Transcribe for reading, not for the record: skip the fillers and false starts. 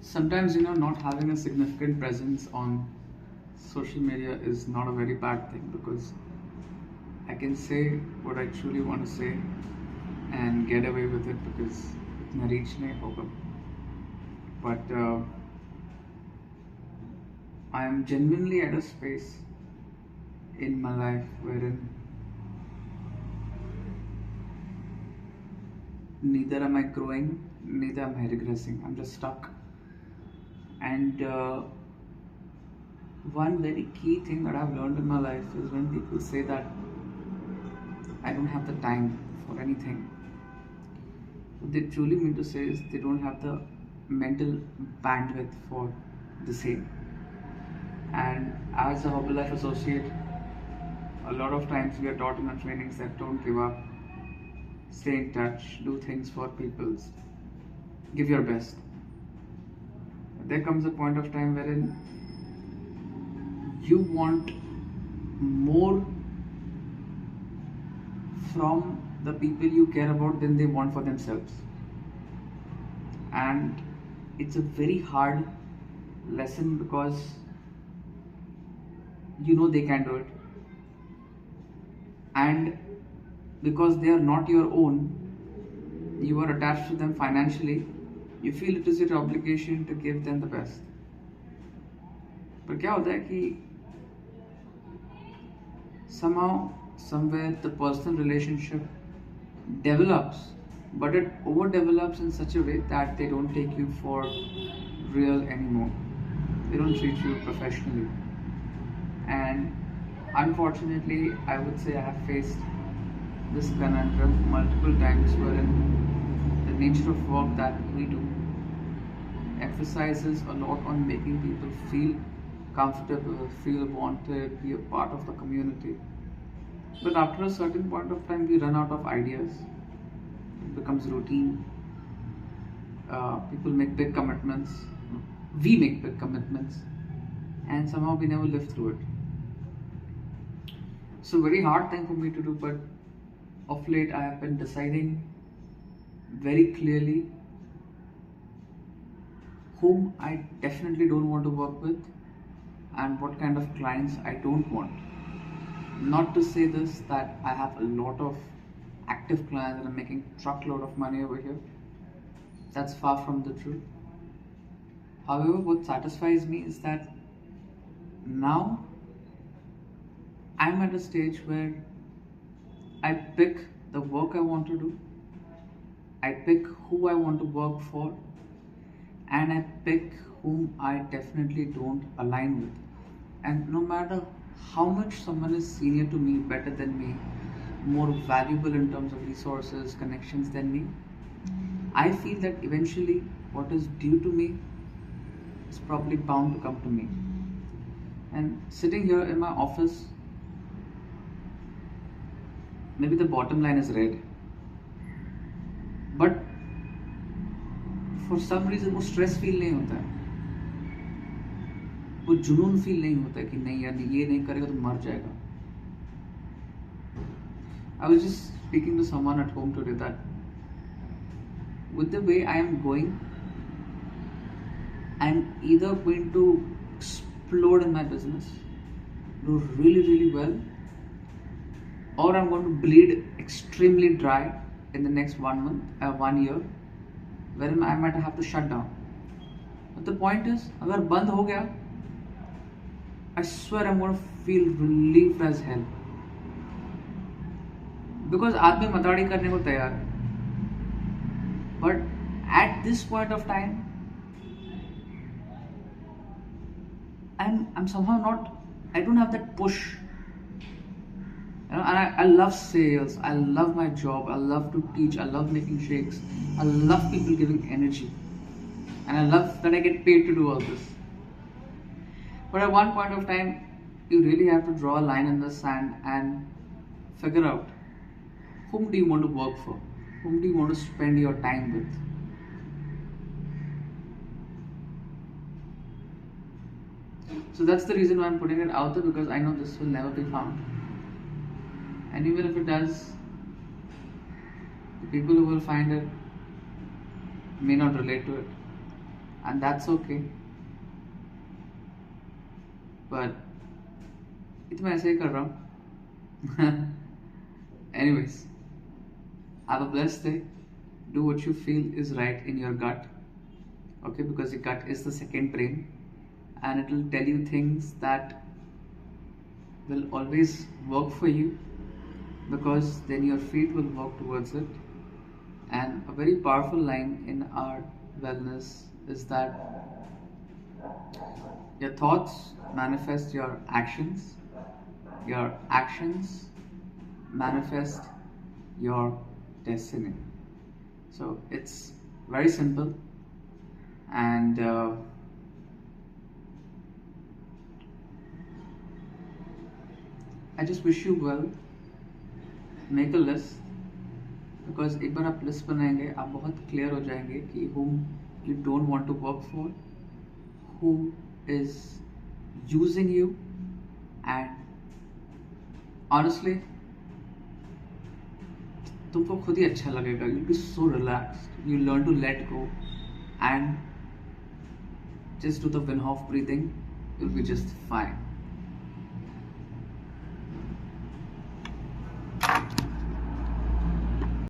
Sometimes, not having a significant presence on social media is not a very bad thing, because I can say what I truly want to say and get away with it, because itna reach nahi hoga. But I am genuinely at a space in my life wherein neither am I growing, neither am I regressing. I'm just stuck. And one very key thing that I've learned in my life is when people say that I don't have the time for anything, what they truly mean to say is they don't have the mental bandwidth for the same. And as a hobby life associate, a lot of times we are taught in our trainings that don't give up, stay in touch, do things for people, give your best. There comes a point of time wherein you want more from the people you care about than they want for themselves. And it's a very hard lesson, because they can do it. And because they are not your own, you are attached to them financially, you feel it is your obligation to give them the best. But क्या होता है कि somehow, somewhere the personal relationship develops, but it overdevelops in such a way that they don't take you for real anymore. They don't treat you professionally. And unfortunately, I would say I have faced this conundrum multiple times, wherein the nature of work that we do emphasizes a lot on making people feel comfortable, feel wanted, be a part of the community. But after a certain point of time, we run out of ideas. It becomes routine. People make big commitments. We make big commitments. And somehow we never live through it. So very hard thing for me to do, but of late I have been deciding very clearly whom I definitely don't want to work with and what kind of clients I don't want. Not to say this that I have a lot of active clients and I'm making truckload of money over here. That's far from the truth. However, what satisfies me is that now I'm at a stage where I pick the work I want to do, I pick who I want to work for, and I pick whom I definitely don't align with. And no matter how much someone is senior to me, better than me, more valuable in terms of resources, connections than me, I feel that eventually what is due to me is probably bound to come to me. And sitting here in my office, maybe the bottom line is red, but for some reason वो stress feel नहीं होता है, वो जुनून feel नहीं होता है कि नहीं यार ये नहीं करेगा तो मर जाएगा. I was just speaking to someone at home today that with the way I am going, I'm either going to explode in my business, do really, really well, or I'm going to bleed extremely dry in the next 1 month, 1 year, wherein I might have to shut down. But the point is, अगर बंद हो गया, I swear I'm going to feel relieved as hell. Because आदमी मताड़ी करने को तैयार है. But at this point of time, I'm somehow not, I don't have that push. And I love sales, I love my job, I love to teach, I love making shakes, I love people giving energy, and I love that I get paid to do all this. But at one point of time, you really have to draw a line in the sand and figure out whom do you want to work for, whom do you want to spend your time with. So that's the reason why I'm putting it out there, because I know this will never be found. And even if it does, the people who will find it may not relate to it. and that's okay. But ये तो मैं ऐसे ही कर रहा हूँ. Anyways, have a blessed day. Do what you feel is right in your gut. Okay, because your gut is the second brain, and it will tell you things that will always work for you, because then your feet will work towards it. And a very powerful line in our wellness is that your thoughts manifest your actions manifest your destiny. So it's very simple, and I just wish you well. Make a list, because एक बार आप list बनाएंगे आप बहुत clear हो जाएंगे कि whom you don't want to work for, who is using you, and honestly तुमको खुद ही अच्छा लगेगा. You'll be so relaxed. You learn to let go and just do the Wim Hof breathing. You'll be just fine.